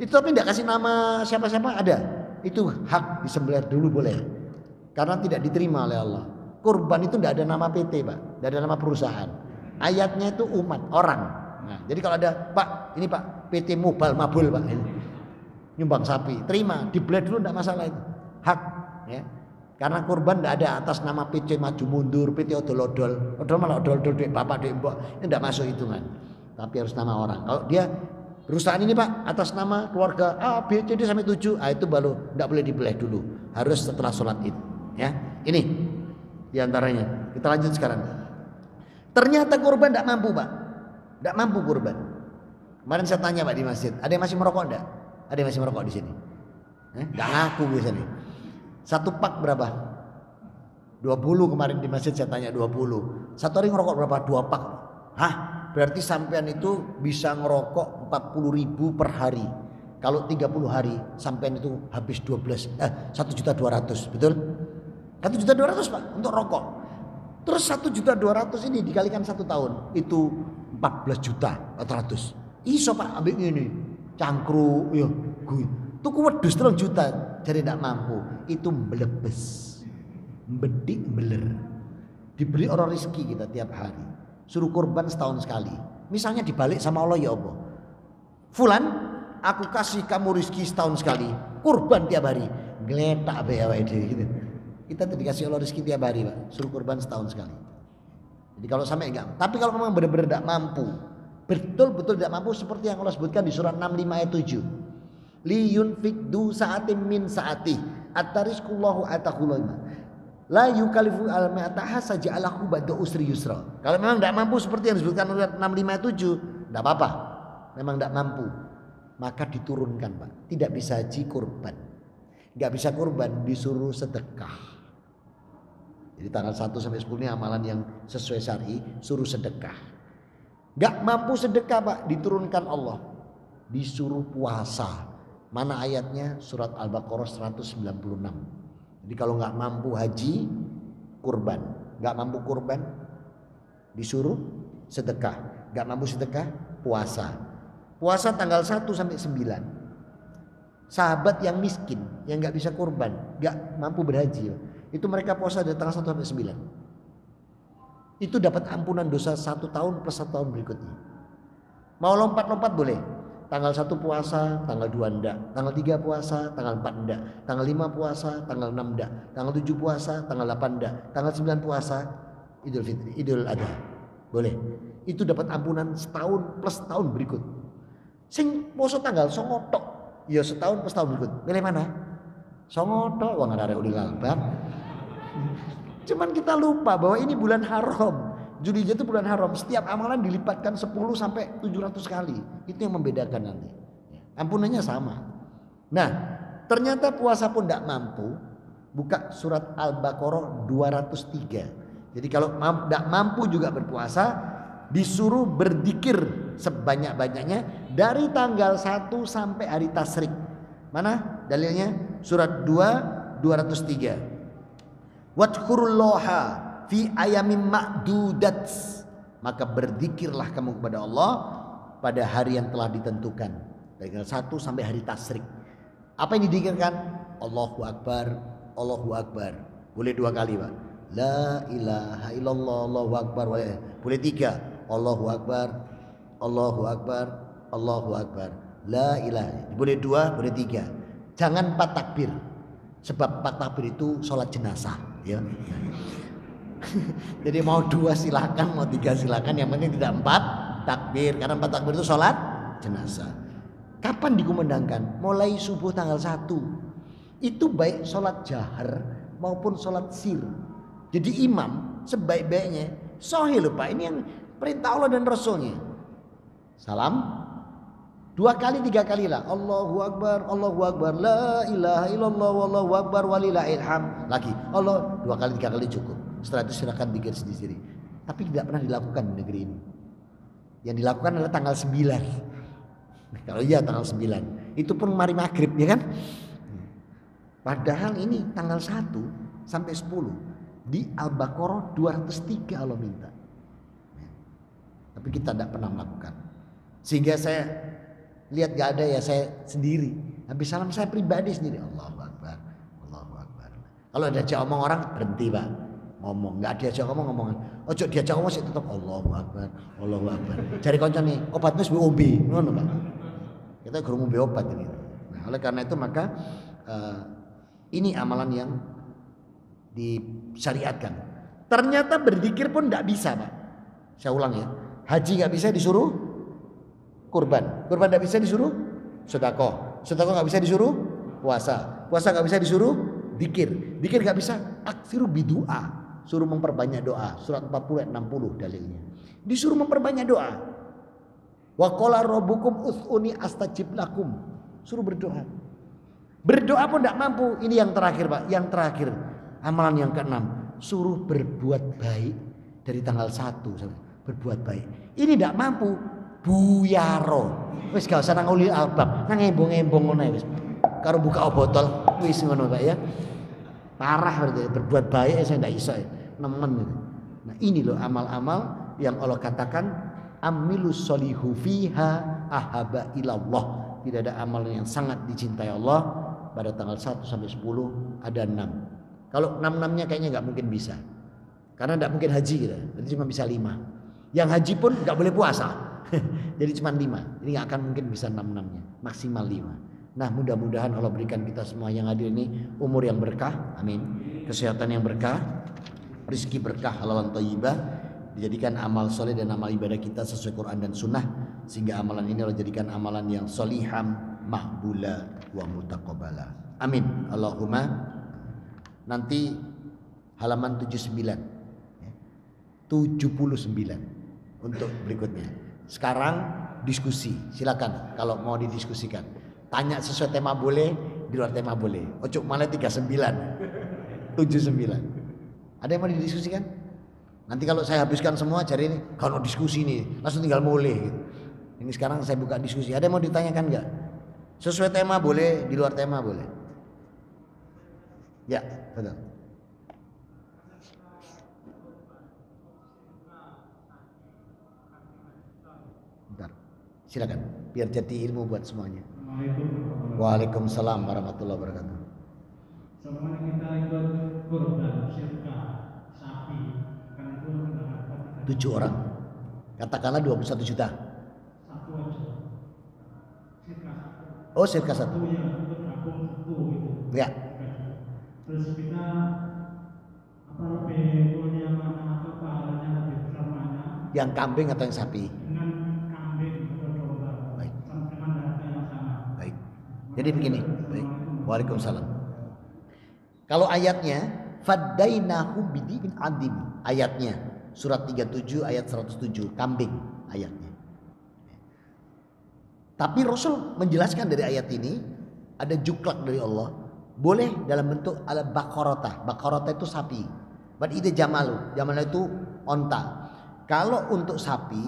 Itu tapi tidak kasih nama siapa-siapa ada. Itu hak disembelih dulu boleh. Karena tidak diterima oleh Allah. Kurban itu tidak ada nama PT Pak, tidak ada nama perusahaan. Ayatnya itu umat orang. Nah, jadi kalau ada Pak, ini Pak PT Mabul Pak ini. Nyumbang sapi, terima, dibeli dulu tidak masalah itu, hak, ya. Karena kurban tidak ada atas nama PT Maju Mundur, PT Odol-odol, malah odol-odol duit bapak duit mbok, ini tidak masuk hitungan. Tapi harus nama orang. Kalau dia perusahaan ini Pak atas nama keluarga A, B, C, D sampai 7, itu baru tidak boleh dibeli dulu, harus setelah sholat Id, ya. Ini diantaranya. Kita lanjut sekarang. Ternyata kurban tidak mampu Pak, tidak mampu kurban. Kemarin saya tanya Pak di masjid, ada yang masih merokok enggak? Ada yang masih merokok di sini? Enggak ngaku biasanya. 1 pak berapa? 20 kemarin di masjid saya tanya 20. Satu hari ngerokok berapa? 2 pak. Hah? Berarti sampean itu bisa ngerokok 40.000 per hari. Kalau 30 hari sampean itu habis 1.200.000, betul? 1.200.000 Pak untuk rokok. Terus 1.200.000 ini dikalikan 1 tahun itu 14.400.000. Iso Pak ambil ini. Cangkruk, yo, gue, tuku wedhus 3 juta, jadi tidak mampu, itu melebes, bedik beler, diberi orang rezeki kita tiap hari, suruh kurban setahun sekali, misalnya dibalik sama Allah ya Allah, Fulan, aku kasih kamu rezeki setahun sekali, kurban tiap hari, geletak BAWD gitu, kita dikasih Allah rezeki tiap hari Pak, suruh kurban setahun sekali, jadi kalau sampai enggak, tapi kalau memang benar-benar tidak mampu. Betul-betul tidak mampu seperti yang Allah sebutkan di surat 65 ayat 7. Li yunfik du sa'atin min sa'atih at-tarizqullahu ataqulama. La yukallifu al-ma'ataha saja'alahu ba'da usri yusra. Kalau memang tidak mampu seperti yang disebutkan surat 65 ayat 7, tidak apa-apa. Memang tidak mampu, maka diturunkan Pak. Tidak bisa haji kurban. Enggak bisa kurban disuruh sedekah. Jadi tanggal 1 sampai 10 ini amalan yang sesuai syar'i, suruh sedekah. Gak mampu sedekah Pak, diturunkan Allah, disuruh puasa. Mana ayatnya? Surat Al-Baqarah 196. Jadi kalau gak mampu haji, kurban. Gak mampu kurban, disuruh sedekah. Gak mampu sedekah, puasa. Puasa tanggal 1 sampai 9. Sahabat yang miskin, yang gak bisa kurban, gak mampu berhaji, itu mereka puasa dari tanggal 1 sampai 9. Itu dapat ampunan dosa 1 tahun plus 1 tahun berikutnya. Mau lompat-lompat boleh. Tanggal 1 puasa, tanggal 2 enggak. Tanggal 3 puasa, tanggal 4 enggak. Tanggal 5 puasa, tanggal 6 enggak. Tanggal 7 puasa, tanggal 8 enggak. Tanggal 9 puasa, Idul Fitri, Idul Adha. Boleh. Itu dapat ampunan setahun plus tahun berikut. Sing poso tanggal 9 tok, ya setahun plus tahun berikut. Pilih mana? 9 tok wong arek ulil albab. Cuman kita lupa bahwa ini bulan haram. Zulhijjah itu bulan haram. Setiap amalan dilipatkan 10 sampai 700 kali. Itu yang membedakan nanti. Ampunannya sama. Nah, ternyata puasa pun tidak mampu. Buka surat Al-Baqarah 203. Jadi kalau tidak mampu juga berpuasa, disuruh berzikir sebanyak-banyaknya dari tanggal 1 sampai hari tasyrik. Mana dalilnya? Surat 203. Wadhkurullaha fi ayamin ma'dudat, maka berzikirlah kamu kepada Allah pada hari yang telah ditentukan dari tanggal 1 sampai hari tasyrik. Apa yang didikirkan? Allahu Akbar, Allahu Akbar. Boleh 2 kali Pak. La ilaha illallah, Allahu Akbar. Boleh 3. Allahu Akbar, Allahu Akbar, Allahu Akbar. La ilaha. Boleh 2, boleh 3. Jangan 4 takbir. Sebab 4 takbir itu sholat jenazah, ya. Jadi mau 2 silakan, mau 3 silakan, yang penting tidak 4 takbir. Karena 4 takbir itu sholat jenazah. Kapan dikumandangkan? Mulai subuh tanggal 1. Itu baik sholat jahar maupun sholat sir. Jadi imam sebaik-baiknya sahih loh Pak, ini yang perintah Allah dan Rasulnya. Salam 2 kali 3 kali lah. Allahu Akbar, Allahu Akbar, la ilaha illallah, wallahu akbar, walillahil hamd. Lagi Allah 2 kali 3 kali cukup. Setelah itu silakan pikir sendiri. Tapi tidak pernah dilakukan di negeri ini. Yang dilakukan adalah tanggal 9. Kalau iya tanggal 9, itu pun mari maghrib, ya kan? Padahal ini tanggal 1 sampai 10 di Al-Baqarah 203 Allah minta. Tapi kita tidak pernah melakukan. Sehingga saya lihat gak ada ya saya sendiri. Habis salam saya pribadi sendiri. Allahu Akbar, Allahu Akbar. Kalau diajak omong orang berhenti Pak. Ngomong, nggak diajak ngomong. Ojo diajak ngomong sih tetap Allahu Akbar, Allahu Akbar. Cari konco nih, obatnya wis ombe, ngono Pak. Kita guru ngombe obat ini. Nah, oleh karena itu maka ini amalan yang disyariatkan. Ternyata berzikir pun tidak bisa Pak. Saya ulang ya. Haji nggak bisa disuruh kurban. Kurban tidak bisa disuruh sedekah. Sedekah nggak bisa disuruh puasa. Puasa nggak bisa disuruh zikir. Zikir nggak bisa aksiru bidu'a. Suruh memperbanyak doa. Surat 40 ayat 60 dalilnya. Disuruh memperbanyak doa. Wa qala rabbukum ud'uni astajib lakum. Suruh berdoa. Berdoa pun tidak mampu. Ini yang terakhir Pak. Yang terakhir. Amalan yang ke-6. Suruh berbuat baik. Dari tanggal 1. Berbuat baik. Ini tidak mampu. Buyaro. Wis gak usah nang uli albab. Nang embong-embong ngono wis. Karo buka botol. Wis ngono Pak ya. Parah berarti. Berbuat baik saya tidak iso. Nemen gitu. Nah ini loh amal-amal yang Allah katakan amilus solihu fiha ahaba ilallah. Tidak ada amal yang sangat dicintai Allah. Pada tanggal 1 sampai 10 ada 6. Kalau 6-6-nya kayaknya nggak mungkin bisa. Karena nggak mungkin haji gitu. Berarti cuma bisa 5. Yang haji pun nggak boleh puasa. Jadi cuma 5. Ini nggak akan mungkin bisa 6-6-nya. Maksimal 5. Nah mudah-mudahan Allah berikan kita semua yang hadir ini umur yang berkah. Amin. Kesehatan yang berkah. Rizki berkah halalan thayyibah. Dijadikan amal soleh dan amal ibadah kita sesuai Quran dan Sunnah. Sehingga amalan ini Allah jadikan amalan yang soliham, mahbula, wa mutaqabbala. Amin. Allahumma. Nanti halaman 79 untuk berikutnya. Sekarang diskusi. Silakan kalau mau didiskusikan. Tanya sesuai tema boleh, di luar tema boleh. Ojo malah 39 79. Ada yang mau didiskusikan? Nanti kalau saya habiskan semua cari ini, kalau diskusi nih langsung tinggal boleh gitu. Ini sekarang saya buka diskusi. Ada yang mau ditanyakan enggak? Sesuai tema boleh, di luar tema boleh. Ya, betul. Bentar. Silakan, biar jadi ilmu buat semuanya. Waalaikumsalam warahmatullahi wabarakatuh. Selama kita ikut kurban, syirka, sapi, kan itu mendapat 7 orang. Katakanlah 21 juta. Satu aja. Syirka. Oh, syirka 1. Satu yang untuk kampung satu gitu. Ya. Terus kita apa lebih mulia mana atau pahalanya lebih besar mana? Yang kambing atau yang sapi? Dengan kambing atau domba. Baik. Dengan harga yang sama. Baik. Jadi begini. Baik. Waalaikumsalam. Kalau ayatnya fadainahu bidin adim, ayatnya surat 37 ayat 107 kambing ayatnya. Tapi Rasul menjelaskan dari ayat ini ada juklak dari Allah, boleh dalam bentuk al-baqarata. Baqarata itu sapi. Bad itu jamalu. Jamalu itu onta. Kalau untuk sapi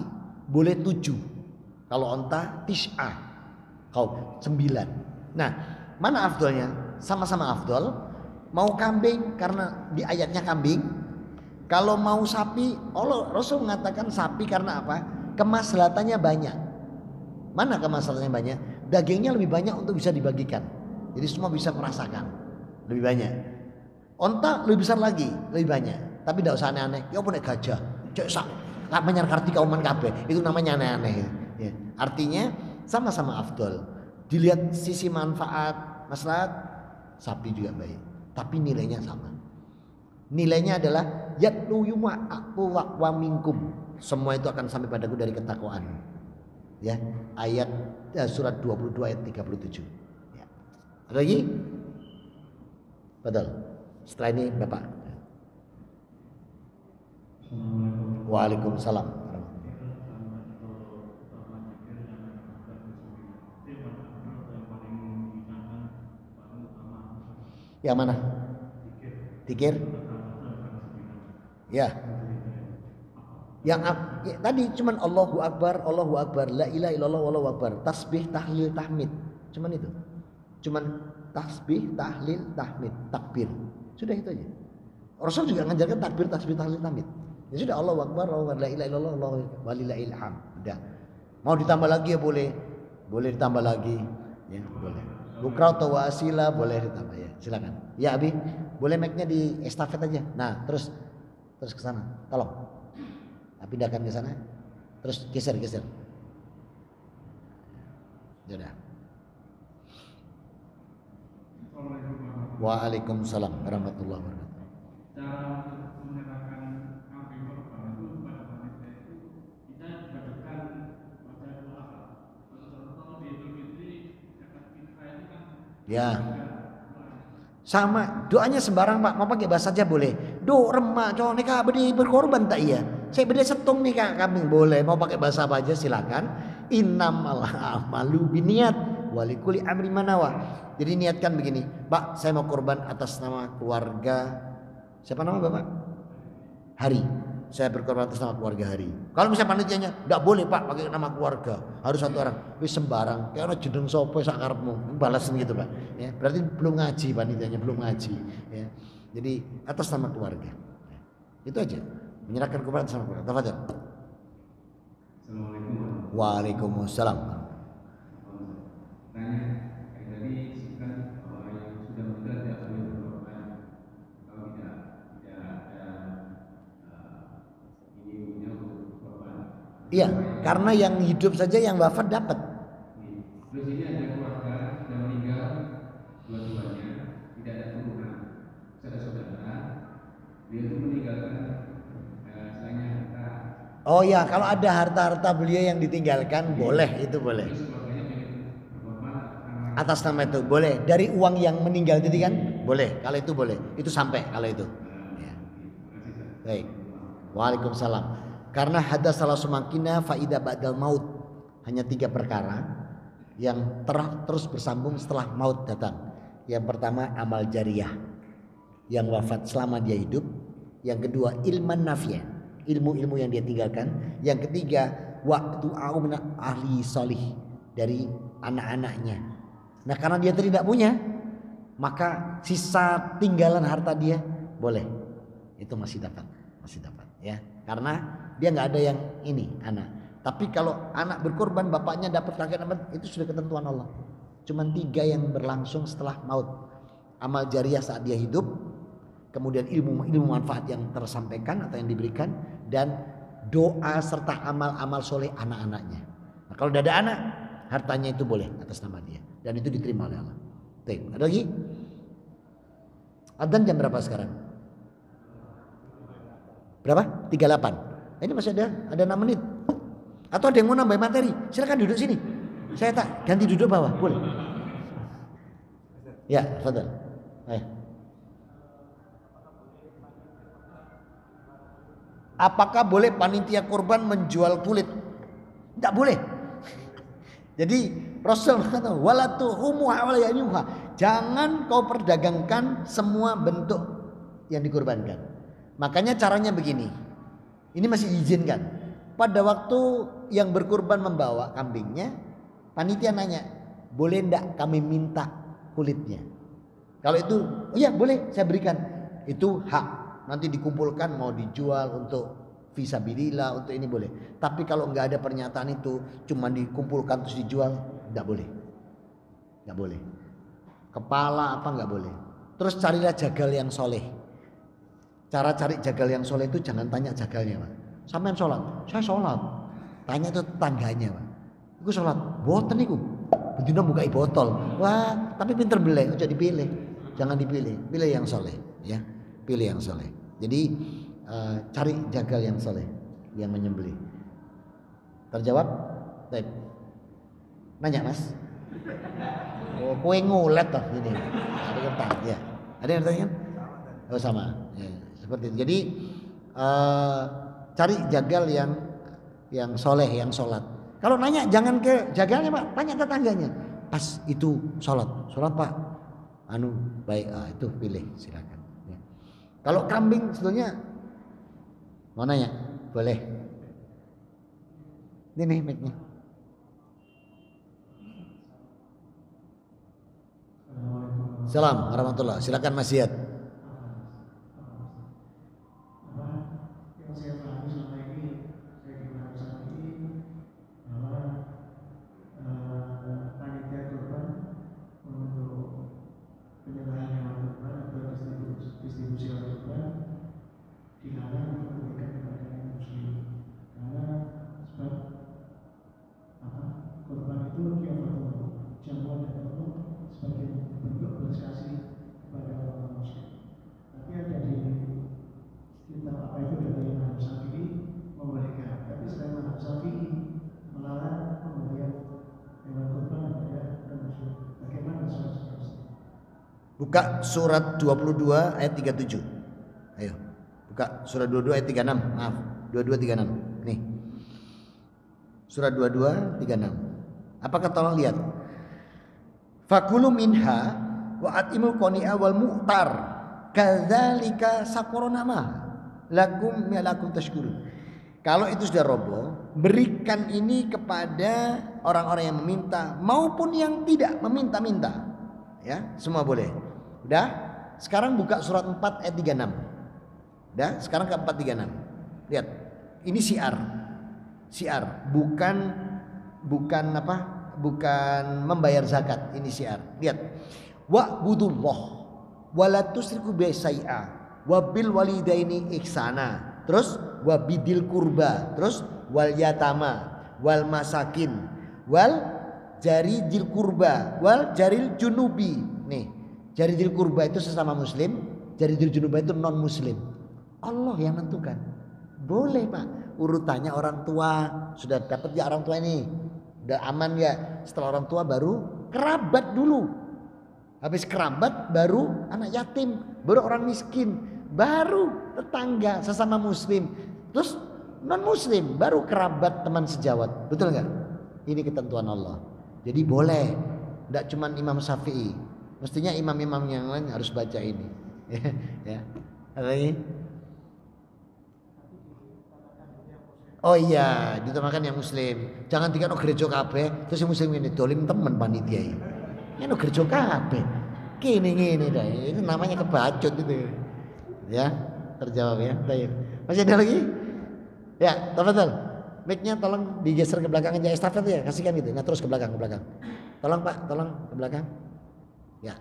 boleh 7. Kalau onta tis'ah. Kau 9. Nah, mana afdolnya? Sama-sama afdol. Mau kambing karena di ayatnya kambing. Kalau mau sapi, Allah Rasul mengatakan sapi karena apa? Kemaslahatannya banyak. Mana kemaslahatannya banyak? Dagingnya lebih banyak untuk bisa dibagikan. Jadi semua bisa merasakan. Lebih banyak. Onta lebih besar lagi, lebih banyak. Tapi tidak usah aneh-aneh. Ya punya gajah. Cek sak. Menyar karti kauman kabeh. Itu namanya aneh-aneh. Ya. Artinya sama-sama afdol. Dilihat sisi manfaat, maslahat, sapi juga baik. Tapi nilainya sama. Nilainya adalah yatlu yuma aku wa minkum. Semua itu akan sampai padaku dari ketakwaan. Ya, ayat surat 22 ayat 37. Ya. Ada lagi? Betul. Setelah ini Bapak. Assalamualaikum. Waalaikumsalam. Yang mana? Tikir? Ya. Yang ya, tadi cuman Allahu Akbar, la ilaha illallah, wallahu akbar. Tasbih, tahlil, tahmid. Cuman itu. Cuman tasbih, tahlil, tahmid, takbir. Sudah itu aja. Rasul juga ngajarkan takbir, tasbih, tahlil, tahmid. Ya sudah, Allahu Akbar, la ilaha illallah, walillahil hamd. Udah. Mau ditambah lagi ya boleh. Boleh ditambah lagi. Ya, boleh. Bukrau atau wasila boleh ditambah ya. Silakan. Ya Abi, boleh mic-nya di estafet aja. Nah, terus ke sana. Tolong. Nah, pindahkan ke sana. Terus geser. Ya udah. Waalaikumsalam warahmatullahi wabarakatuh. Cara untuk menyerahkan kambing korban itu kepada panitia itu kita dibacakan baca doa. Kalau di Idul Fitri zakat fitrah itu kan Ya. Sama, doanya sembarang Pak, mau pakai bahasa saja boleh. Do remak cowok nih Kak bedi berkorban tak iya. Saya bedi setung nih Kak kambing boleh. Mau pakai bahasa apa aja silakan. Innamal a'malu biniat walikuli amri manawa. Jadi niatkan begini, Pak, saya mau korban atas nama keluarga. Siapa nama Bapak? Hari. Saya berkorban atas nama keluarga Hari. Kalau misalnya panitianya, enggak boleh Pak pakai nama keluarga, harus satu orang. Wis sembarang, kayak orang jeneng sopo sak karepmu, balasin gitu Pak. Ya, berarti belum ngaji panitianya, belum ngaji. Ya. Jadi atas nama keluarga. Ya. Itu aja. Menyerahkan korban atas nama keluarga. Tafadhol. Assalamualaikum. Waalaikumsalam. Tanya, kayak tadi sebutkan bahwa yang sudah meninggal tidak boleh berkorban kalau tidak ada ini untuk korban. Iya, karena yang hidup saja yang wafat dapat. Terus ini ada keluarga sudah meninggal dua-duanya, tidak ada turunan, saudara-saudara, dia itu meninggalkan istilahnya harta. Oh ya, kalau ada harta-harta beliau yang ditinggalkan boleh, itu boleh. Terus keluarganya pengen berkorban Atas nama itu boleh. Dari uang yang meninggal tadi kan boleh. Kalau itu boleh, itu sampai kalau itu. Ya. Baik. Waalaikumsalam. Karena hadas salah sumakina faida ba'dal maut. Hanya 3 perkara yang terus bersambung setelah maut datang. Yang pertama amal jariyah, yang wafat selama dia hidup. Yang kedua ilman nafi'ah, ilmu-ilmu yang dia tinggalkan. Yang ketiga waktu aumna ahli solih, dari anak-anaknya. Nah karena dia tidak punya, maka sisa tinggalan harta dia boleh, itu masih dapat ya. Karena dia nggak ada yang ini anak. Tapi kalau anak berkorban bapaknya dapat kakek dapat, itu sudah ketentuan Allah. Cuman 3 yang berlangsung setelah maut. Amal jariah saat dia hidup, kemudian ilmu manfaat yang tersampaikan atau yang diberikan, dan doa serta amal-amal soleh anak-anaknya. Nah, kalau tidak ada anak, hartanya itu boleh atas nama dia, dan itu diterima oleh Allah. Baik, ada lagi? Adzan jam berapa sekarang? Berapa? 38. Ini masih ada 6 menit. Atau ada yang mau nambah materi? Silakan duduk sini. Saya tak ganti duduk bawah, boleh? Ya, fadhal. Ayo. Apakah boleh panitia kurban menjual kulit? Tidak boleh. Jadi Rasul berkata, jangan kau perdagangkan semua bentuk yang dikurbankan. Makanya caranya begini. Ini masih diizinkan. Pada waktu yang berkurban membawa kambingnya, panitia nanya, boleh enggak kami minta kulitnya? Kalau itu, oh ya boleh saya berikan. Itu hak. Nanti dikumpulkan mau dijual untuk fisabilillah, untuk ini boleh. Tapi kalau enggak ada pernyataan itu, cuma dikumpulkan terus dijual, enggak boleh. Enggak boleh. Kepala apa enggak boleh. Terus carilah jagal yang soleh. Cara cari jagal yang soleh itu jangan tanya jagalnya, Pak. Sampean sholat, saya sholat. Tanya itu tetangganya, Pak. Iku sholat, boten iku. betina buka botol. Wah, tapi pinter beli, aja dipilih. Jangan dipilih, pilih yang soleh, ya. Pilih yang soleh. Jadi cari jagal yang soleh, yang menyembelih. Terjawab? Baik. Nanya Mas. Oh, kue ngulet toh ini. Ada yang tanya, ya. Ada yang tanya kan? Oh sama. Ya, seperti itu. Jadi cari jagal yang soleh, yang sholat. Kalau nanya jangan ke jagalnya Pak, tanya tetangganya. Pas itu sholat Pak. Baik, itu pilih silakan. Ya. Kalau kambing sebetulnya mau nanya, boleh. Ini nih mic-nya. Salam warahmatullah. Silakan Mas Ziyad. Buka surat 22 ayat 37. Ayo. Buka surat 22 ayat 36. Maaf, 22 36. Nih. Surat 22 36. Apa kata Allah, lihat. Fakulu minha wa atimul qani'a wal mu'tar. Kadzalika sakoronama. Lakum tashkurun. Kalau itu sudah roboh, berikan ini kepada orang-orang yang meminta maupun yang tidak meminta-minta. Ya, semua boleh. Udah? Sekarang buka surat 4 ayat 36. Udah? Sekarang ke 436. Lihat. Ini syiar, bukan apa? Bukan membayar zakat, ini syiar. Lihat. Wa'budullah wa la tusyriku bihi syai'a wa bil walidaini ihsana. Terus wa bidil kurba, terus wal yatama, wal masakin, wal jaridil kurba, wal jaril junubi. Nih, jaridil kurba itu sesama muslim, jaridil junuba itu non muslim. Allah yang menentukan. Boleh Pak, urutannya orang tua. Sudah dapat ya orang tua ini, udah aman ya. Setelah orang tua baru kerabat dulu. Habis kerabat baru anak yatim, baru orang miskin, baru tetangga sesama muslim, terus non muslim, baru kerabat teman sejawat. Betul nggak? Ini ketentuan Allah. Jadi boleh, tidak cuma Imam Syafi'i, mestinya imam-imam yang lain harus baca ini. Ya, ada lagi? Oh iya, ditamakan yang muslim. Jangan tiga no gereja kabeh, terus yang muslim ini dolim temen panitia ini. Ini no gereja kabeh. Gini dah, itu namanya kebacut itu. Ya, terjawab ya. Baik. Masih ada lagi? Ya, tafadhol. Mic-nya tolong digeser ke belakang aja, estafet ya, kasihkan gitu. Nah, terus ke belakang. Tolong Pak, tolong ke belakang. Ya.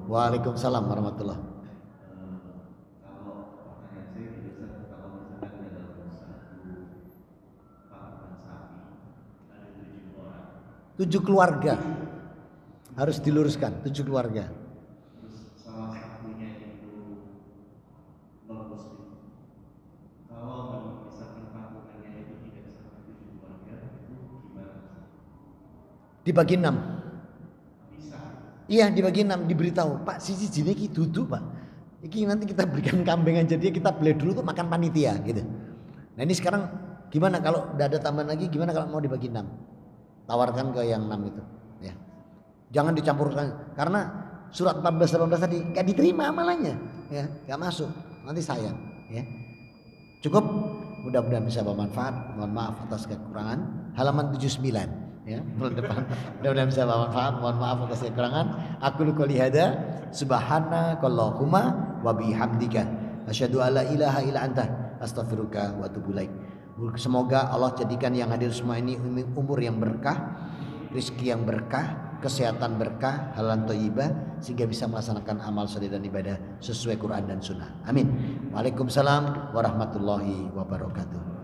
Waalaikumsalam warahmatullahi. Kalau pertanyaan saya tidak kalau misalkan dalam satu pakan sapi ada 7 orang. 7 keluarga. Harus diluruskan, 7 keluarga. Terus salah satunya itu non muslim. Kalau misalkan pakungannya itu tidak sampai 7 keluarga, itu gimana? Dibagi 6. Bisa. Iya, dibagi 6, diberitahu, Pak sisi jine iki duduk Pak. Iki nanti kita berikan kambing aja dia, kita beli dulu tuh makan panitia gitu. Nah ini sekarang gimana kalau udah ada tambahan lagi, gimana kalau mau dibagi 6? Tawarkan ke yang 6 itu. Ya. Jangan dicampurkan karena surat 14-18 tadi gak diterima amalannya, ya, gak masuk, nanti sayang, ya. Cukup, mudah-mudahan bisa bermanfaat. Mohon maaf atas kekurangan. Halaman 79, ya, bulan depan. Mudah-mudahan bisa bermanfaat. Mohon maaf atas kekurangan. Aku qouli hada, subhanakallahumma wa bihamdika, asyhadu alla ilaha illa anta, astaghfiruka wa atubu ilaik. Semoga Allah jadikan yang hadir semua ini umur yang berkah, rezeki yang berkah, kesehatan berkah, halal thayyibah, sehingga bisa melaksanakan amal soleh dan ibadah sesuai Quran dan Sunnah. Amin. Waalaikumsalam warahmatullahi wabarakatuh.